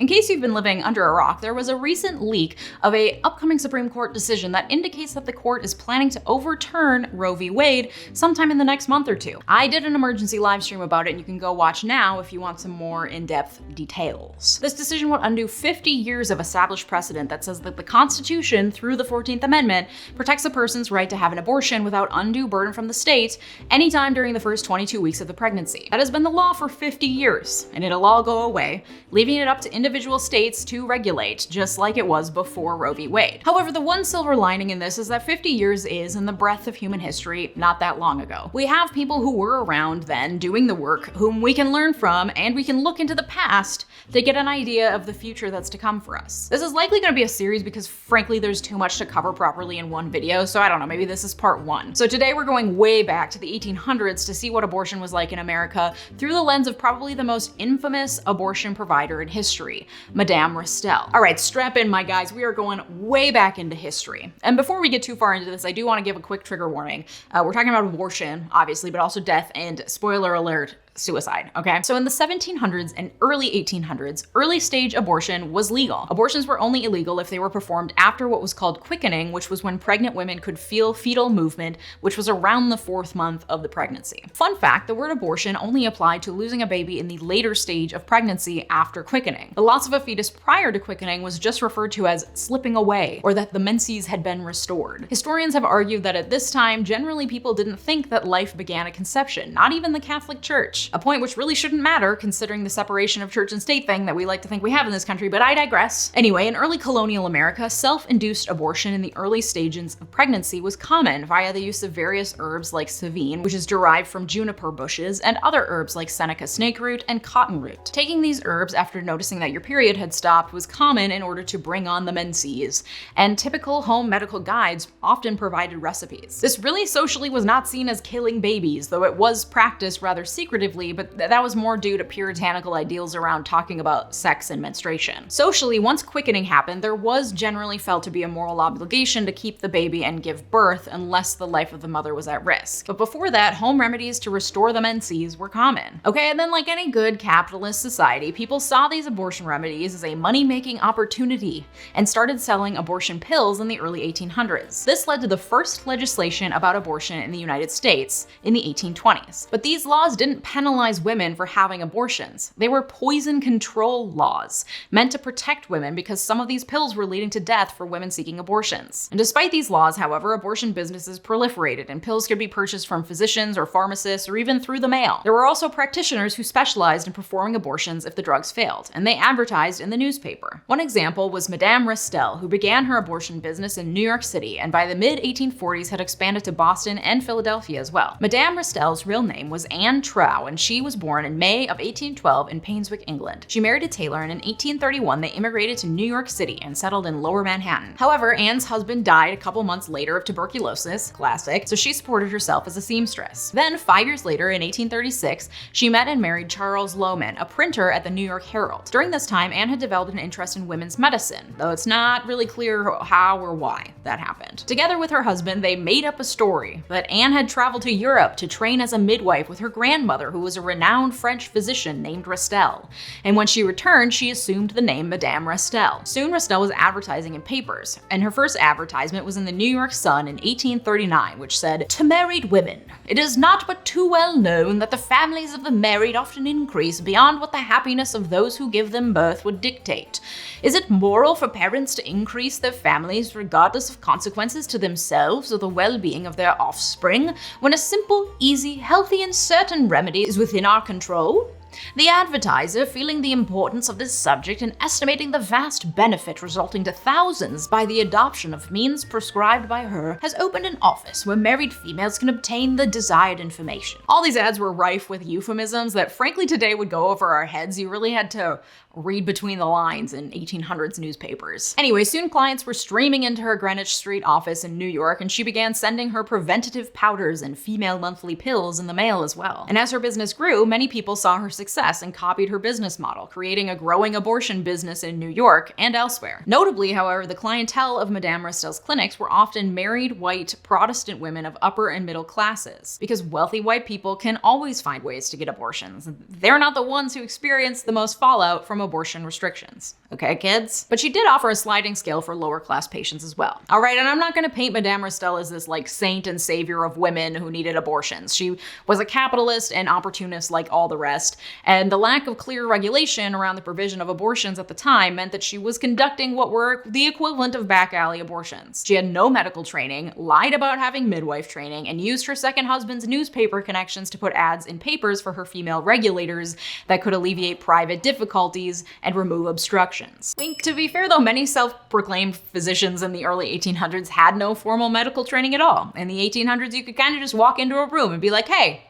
In case you've been living under a rock, there was a recent leak of an upcoming Supreme Court decision that indicates that the court is planning to overturn Roe v. Wade sometime in the next month or two. I did an emergency live stream about it, and you can go watch now if you want some more in-depth details. This decision would undo 50 years of established precedent that says that the Constitution, through the 14th Amendment, protects a person's right to have an abortion without undue burden from the state anytime during the first 22 weeks of the pregnancy. That has been the law for 50 years, and it'll all go away, leaving it up to individual states to regulate, just like it was before Roe v. Wade. However, the one silver lining in this is that 50 years is, in the breadth of human history, not that long ago. We have people who were around then doing the work, whom we can learn from, and we can look into the past to get an idea of the future that's to come for us. This is likely going to be a series because, frankly, there's too much to cover properly in one video, so I don't know, maybe this is part one. So today we're going way back to the 1800s to see what abortion was like in America through the lens of probably the most infamous abortion provider in history, Madame Restell. All right, strap in, my guys. We are going way back into history. And before we get too far into this, I do want to give a quick trigger warning. We're talking about abortion, obviously, but also death and, spoiler alert, suicide, okay? So in the 1700s and early 1800s, early stage abortion was legal. Abortions were only illegal if they were performed after what was called quickening, which was when pregnant women could feel fetal movement, which was around the 4th month of the pregnancy. Fun fact, the word abortion only applied to losing a baby in the later stage of pregnancy after quickening. The loss of a fetus prior to quickening was just referred to as slipping away, or that the menses had been restored. Historians have argued that at this time, generally people didn't think that life began at conception, not even the Catholic Church. A point which really shouldn't matter considering the separation of church and state thing that we like to think we have in this country, but I digress. Anyway, in early colonial America, self-induced abortion in the early stages of pregnancy was common via the use of various herbs like savine, which is derived from juniper bushes, and other herbs like Seneca snake root and cottonroot. Taking these herbs after noticing that your period had stopped was common in order to bring on the menses, and typical home medical guides often provided recipes. This really socially was not seen as killing babies, though it was practiced rather secretively, but that was more due to puritanical ideals around talking about sex and menstruation. Socially, once quickening happened, there was generally felt to be a moral obligation to keep the baby and give birth unless the life of the mother was at risk. But before that, home remedies to restore the menses were common. Okay, and then like any good capitalist society, people saw these abortion remedies as a money-making opportunity and started selling abortion pills in the early 1800s. This led to the first legislation about abortion in the United States in the 1820s. But these laws didn't penalize women for having abortions. They were poison control laws, meant to protect women because some of these pills were leading to death for women seeking abortions. And despite these laws, however, abortion businesses proliferated and pills could be purchased from physicians or pharmacists or even through the mail. There were also practitioners who specialized in performing abortions if the drugs failed, and they advertised in the newspaper. One example was Madame Restell, who began her abortion business in New York City and by the mid-1840s had expanded to Boston and Philadelphia as well. Madame Restell's real name was 𝗚𝗏𝗏, and she was born in May of 1812 in Painswick, England. She married a tailor, and in 1831 they immigrated to New York City and settled in Lower Manhattan. However, Anne's husband died a couple months later of tuberculosis, classic, so she supported herself as a seamstress. Then, 5 years later, in 1836, she met and married Charles Lohman, a printer at the New York Herald. During this time, Anne had developed an interest in women's medicine, though it's not really clear how or why that happened. Together with her husband, they made up a story that Anne had traveled to Europe to train as a midwife with her grandmother, who was a renowned French physician named Restell. And when she returned, she assumed the name Madame Restell. Soon, Restell was advertising in papers, and her first advertisement was in the New York Sun in 1839, which said, "To married women, it is not but too well known that the families of the married often increase beyond what the happiness of those who give them birth would dictate. Is it moral for parents to increase their families regardless of consequences to themselves or the well-being of their offspring, when a simple, easy, healthy, and certain remedy is within our control? The advertiser, feeling the importance of this subject and estimating the vast benefit resulting to thousands by the adoption of means prescribed by her, has opened an office where married females can obtain the desired information." All these ads were rife with euphemisms that frankly today would go over our heads. You really had to read between the lines in 1800s newspapers. Anyway, soon clients were streaming into her Greenwich Street office in New York, and she began sending her preventative powders and female monthly pills in the mail as well. And as her business grew, many people saw her success and copied her business model, creating a growing abortion business in New York and elsewhere. Notably, however, the clientele of Madame Restell's clinics were often married, white, Protestant women of upper and middle classes, because wealthy white people can always find ways to get abortions. They're not the ones who experience the most fallout from abortion restrictions. Okay, kids? But she did offer a sliding scale for lower class patients as well. All right, and I'm not gonna paint Madame Restell as this like saint and savior of women who needed abortions. She was a capitalist and opportunist like all the rest, and the lack of clear regulation around the provision of abortions at the time meant that she was conducting what were the equivalent of back alley abortions. She had no medical training, lied about having midwife training, and used her second husband's newspaper connections to put ads in papers for her female regulators that could alleviate private difficulties and remove obstructions. To be fair though, many self-proclaimed physicians in the early 1800s had no formal medical training at all. In the 1800s, you could kind of just walk into a room and be like, hey,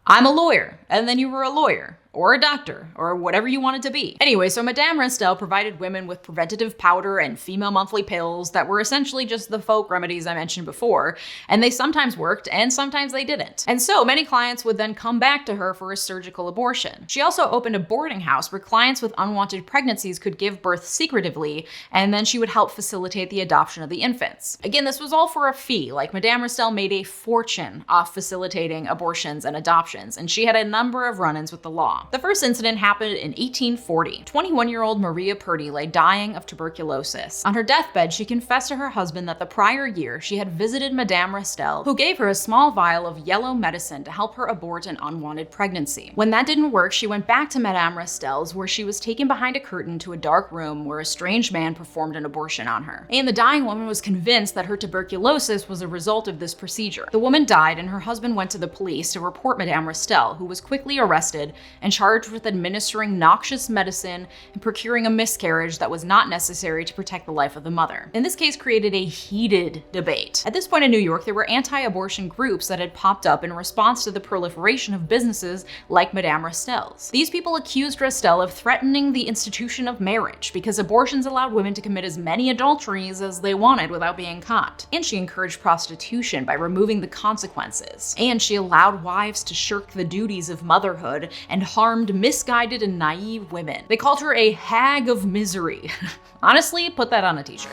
I'm a lawyer, and then you were a lawyer. Or a doctor, or whatever you wanted to be. Anyway, so Madame Restell provided women with preventative powder and female monthly pills that were essentially just the folk remedies I mentioned before, and they sometimes worked and sometimes they didn't. And so many clients would then come back to her for a surgical abortion. She also opened a boarding house where clients with unwanted pregnancies could give birth secretively, and then she would help facilitate the adoption of the infants. Again, this was all for a fee. Like, Madame Restell made a fortune off facilitating abortions and adoptions, and she had a number of run-ins with the law. The first incident happened in 1840. 21-year-old 𝗪𝗑𝗡𝗧𝗦 lay dying of tuberculosis. On her deathbed, she confessed to her husband that the prior year she had visited Madame Restell, who gave her a small vial of yellow medicine to help her abort an unwanted pregnancy. When that didn't work, she went back to Madame Restell's, where she was taken behind a curtain to a dark room where a strange man performed an abortion on her. And the dying woman was convinced that her tuberculosis was a result of this procedure. The woman died, and her husband went to the police to report Madame Restell, who was quickly arrested and charged with administering noxious medicine and procuring a miscarriage that was not necessary to protect the life of the mother. And this case created a heated debate. At this point in New York, there were anti-abortion groups that had popped up in response to the proliferation of businesses like Madame Restell's. These people accused Restell of threatening the institution of marriage because abortions allowed women to commit as many adulteries as they wanted without being caught. And she encouraged prostitution by removing the consequences. And she allowed wives to shirk the duties of motherhood and harmed misguided and naive women. They called her a hag of misery. Honestly, put that on a t-shirt.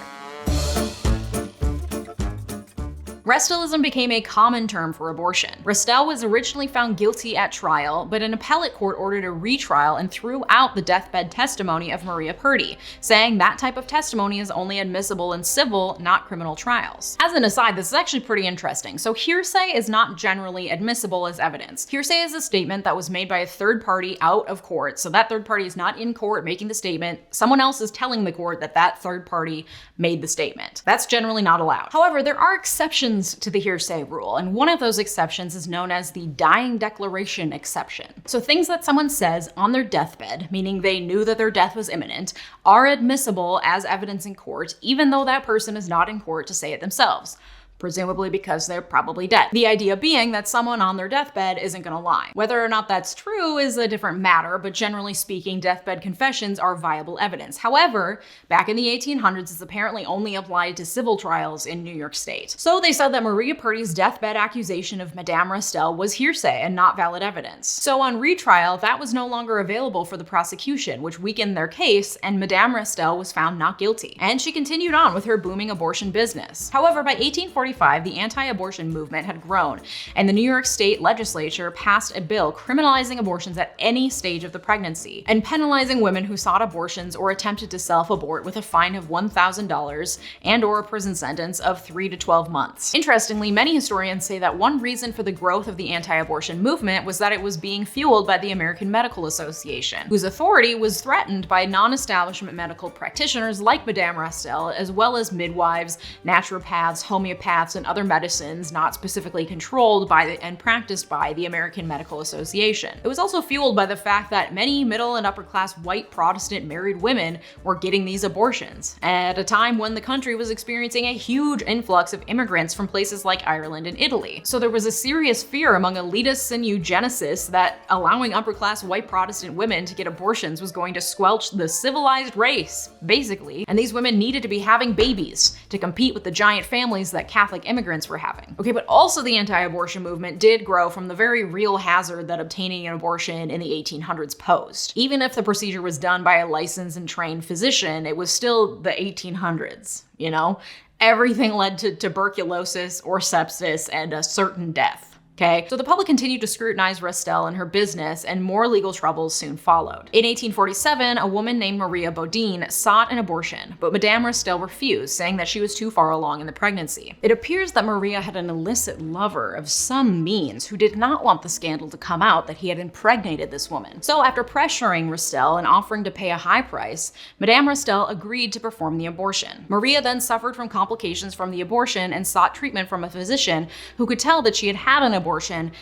Restellism became a common term for abortion. Restell was originally found guilty at trial, but an appellate court ordered a retrial and threw out the deathbed testimony of 𝗪𝗑𝗡𝗡𝗧, saying that type of testimony is only admissible in civil, not criminal trials. As an aside, this is actually pretty interesting. So hearsay is not generally admissible as evidence. Hearsay is a statement that was made by a third party out of court, so that third party is not in court making the statement. Someone else is telling the court that that third party made the statement. That's generally not allowed. However, there are exceptions to the hearsay rule, and one of those exceptions is known as the dying declaration exception. So things that someone says on their deathbed, meaning they knew that their death was imminent, are admissible as evidence in court, even though that person is not in court to say it themselves. Presumably because they're probably dead. The idea being that someone on their deathbed isn't gonna lie. Whether or not that's true is a different matter, but generally speaking, deathbed confessions are viable evidence. However, back in the 1800s, it's apparently only applied to civil trials in New York State. So they said that 𝗪𝗑𝗡𝗡𝗧𝗏's deathbed accusation of Madame Restell was hearsay and not valid evidence. So on retrial, that was no longer available for the prosecution, which weakened their case, and Madame Restell was found not guilty. And she continued on with her booming abortion business. However, by 1845, the anti-abortion movement had grown, and the New York State legislature passed a bill criminalizing abortions at any stage of the pregnancy, and penalizing women who sought abortions or attempted to self-abort with a fine of $1,000 and/or a prison sentence of 3 to 12 months. Interestingly, many historians say that one reason for the growth of the anti-abortion movement was that it was being fueled by the American Medical Association, whose authority was threatened by non-establishment medical practitioners like Madame Restell, as well as midwives, naturopaths, homeopaths, and other medicines not specifically controlled by and practiced by the American Medical Association. It was also fueled by the fact that many middle and upper class white Protestant married women were getting these abortions at a time when the country was experiencing a huge influx of immigrants from places like Ireland and Italy. So there was a serious fear among elitists and eugenicists that allowing upper class white Protestant women to get abortions was going to squelch the civilized race, basically, and these women needed to be having babies to compete with the giant families that Catholic immigrants were having. Okay, but also the anti-abortion movement did grow from the very real hazard that obtaining an abortion in the 1800s posed. Even if the procedure was done by a licensed and trained physician, it was still the 1800s, you know? Everything led to tuberculosis or sepsis and a certain death. Okay, so the public continued to scrutinize Restell and her business, and more legal troubles soon followed. In 1847, a woman named 𝗪𝗑𝗪𝗑𝗡𝗧 sought an abortion, but Madame Restell refused, saying that she was too far along in the pregnancy. It appears that Maria had an illicit lover of some means who did not want the scandal to come out that he had impregnated this woman. So after pressuring Restell and offering to pay a high price, Madame Restell agreed to perform the abortion. Maria then suffered from complications from the abortion and sought treatment from a physician who could tell that she had had an abortion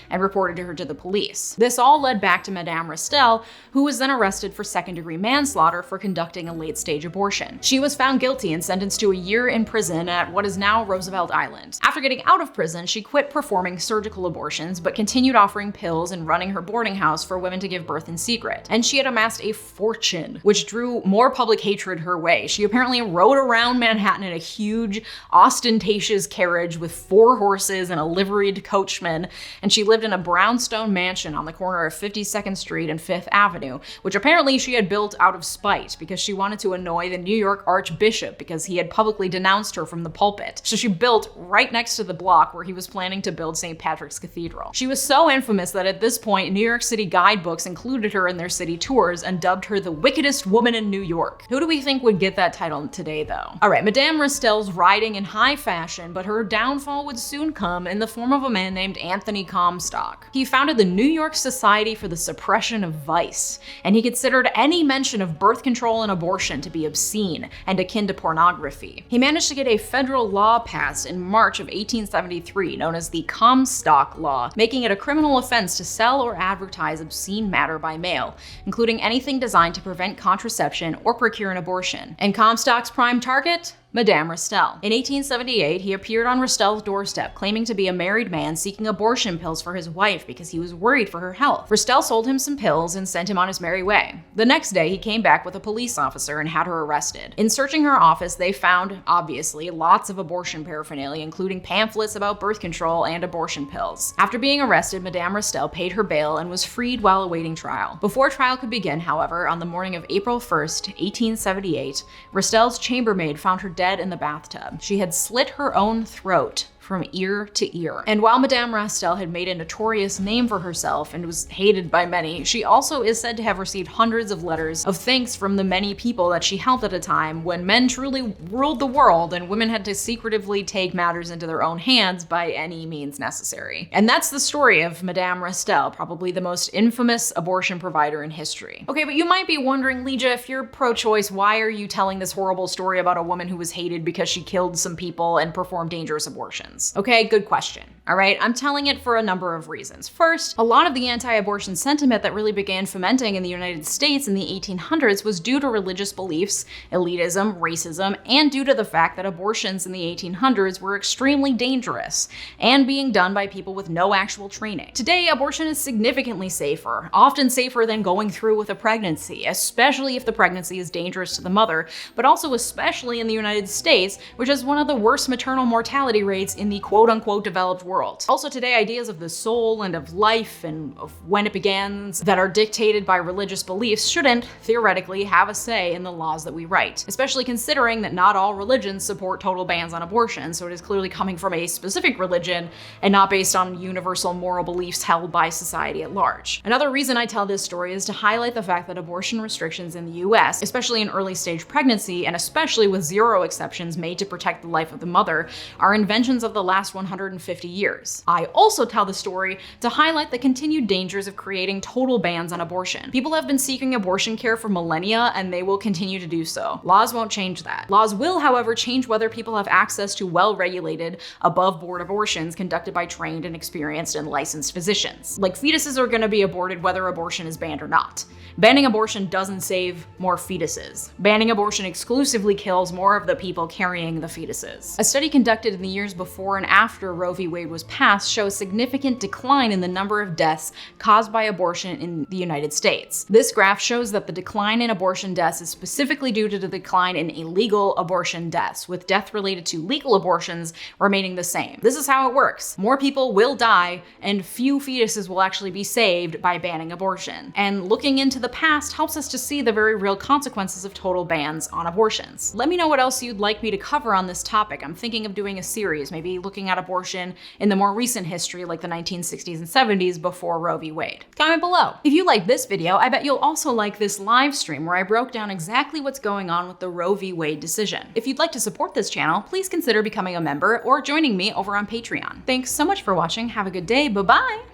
and reported her to the police. This all led back to Madame Restell, who was then arrested for second-degree manslaughter for conducting a late-stage abortion. She was found guilty and sentenced to a year in prison at what is now Roosevelt Island. After getting out of prison, she quit performing surgical abortions, but continued offering pills and running her boarding house for women to give birth in secret. And she had amassed a fortune, which drew more public hatred her way. She apparently rode around Manhattan in a huge, ostentatious carriage with 4 horses and a liveried coachman, and she lived in a brownstone mansion on the corner of 52nd Street and 5th Avenue, which apparently she had built out of spite because she wanted to annoy the New York Archbishop because he had publicly denounced her from the pulpit. So she built right next to the block where he was planning to build St. Patrick's Cathedral. She was so infamous that at this point, New York City guidebooks included her in their city tours and dubbed her the wickedest woman in New York. Who do we think would get that title today, though? All right, Madame Restell's riding in high fashion, but her downfall would soon come in the form of a man named 𝗦𝗨𝗏𝗡𝗏𝗧. He founded the New York Society for the Suppression of Vice, and he considered any mention of birth control and abortion to be obscene and akin to pornography. He managed to get a federal law passed in March of 1873 known as the Comstock Law, making it a criminal offense to sell or advertise obscene matter by mail, including anything designed to prevent contraception or procure an abortion. And Comstock's prime target? Madame Restell. In 1878, he appeared on Restell's doorstep, claiming to be a married man seeking abortion pills for his wife because he was worried for her health. Restell sold him some pills and sent him on his merry way. The next day, he came back with a police officer and had her arrested. In searching her office, they found, obviously, lots of abortion paraphernalia, including pamphlets about birth control and abortion pills. After being arrested, Madame Restell paid her bail and was freed while awaiting trial. Before trial could begin, however, on the morning of April 1st, 1878, Restell's chambermaid found her dead in the bathtub. She had slit her own throat from ear to ear. And while Madame Restell had made a notorious name for herself and was hated by many, she also is said to have received hundreds of letters of thanks from the many people that she helped at a time when men truly ruled the world and women had to secretively take matters into their own hands by any means necessary. And that's the story of Madame Restell, probably the most infamous abortion provider in history. Okay, but you might be wondering, Leeja, if you're pro-choice, why are you telling this horrible story about a woman who was hated because she killed some people and performed dangerous abortions? Okay, good question. All right, I'm telling it for a number of reasons. First, a lot of the anti-abortion sentiment that really began fomenting in the United States in the 1800s was due to religious beliefs, elitism, racism, and due to the fact that abortions in the 1800s were extremely dangerous and being done by people with no actual training. Today, abortion is significantly safer, often safer than going through with a pregnancy, especially if the pregnancy is dangerous to the mother, but also especially in the United States, which has one of the worst maternal mortality rates in the quote-unquote developed world. Also today, ideas of the soul and of life and of when it begins that are dictated by religious beliefs shouldn't, theoretically, have a say in the laws that we write, especially considering that not all religions support total bans on abortion, so it is clearly coming from a specific religion and not based on universal moral beliefs held by society at large. Another reason I tell this story is to highlight the fact that abortion restrictions in the US, especially in early stage pregnancy, and especially with zero exceptions made to protect the life of the mother, are inventions of the last 150 years. I also tell the story to highlight the continued dangers of creating total bans on abortion. People have been seeking abortion care for millennia, and they will continue to do so. Laws won't change that. Laws will, however, change whether people have access to well-regulated, above-board abortions conducted by trained and experienced and licensed physicians. Like, fetuses are going to be aborted whether abortion is banned or not. Banning abortion doesn't save more fetuses. Banning abortion exclusively kills more of the people carrying the fetuses. A study conducted in the years before before and after Roe v. Wade was passed show a significant decline in the number of deaths caused by abortion in the United States. This graph shows that the decline in abortion deaths is specifically due to the decline in illegal abortion deaths, with death related to legal abortions remaining the same. This is how it works. More people will die, and few fetuses will actually be saved by banning abortion. And looking into the past helps us to see the very real consequences of total bans on abortions. Let me know what else you'd like me to cover on this topic. I'm thinking of doing a series, maybe looking at abortion in the more recent history, like the 1960s and 70s before Roe v. Wade. Comment below. If you like this video, I bet you'll also like this live stream where I broke down exactly what's going on with the Roe v. Wade decision. If you'd like to support this channel, please consider becoming a member or joining me over on Patreon. Thanks so much for watching. Have a good day. Bye-bye.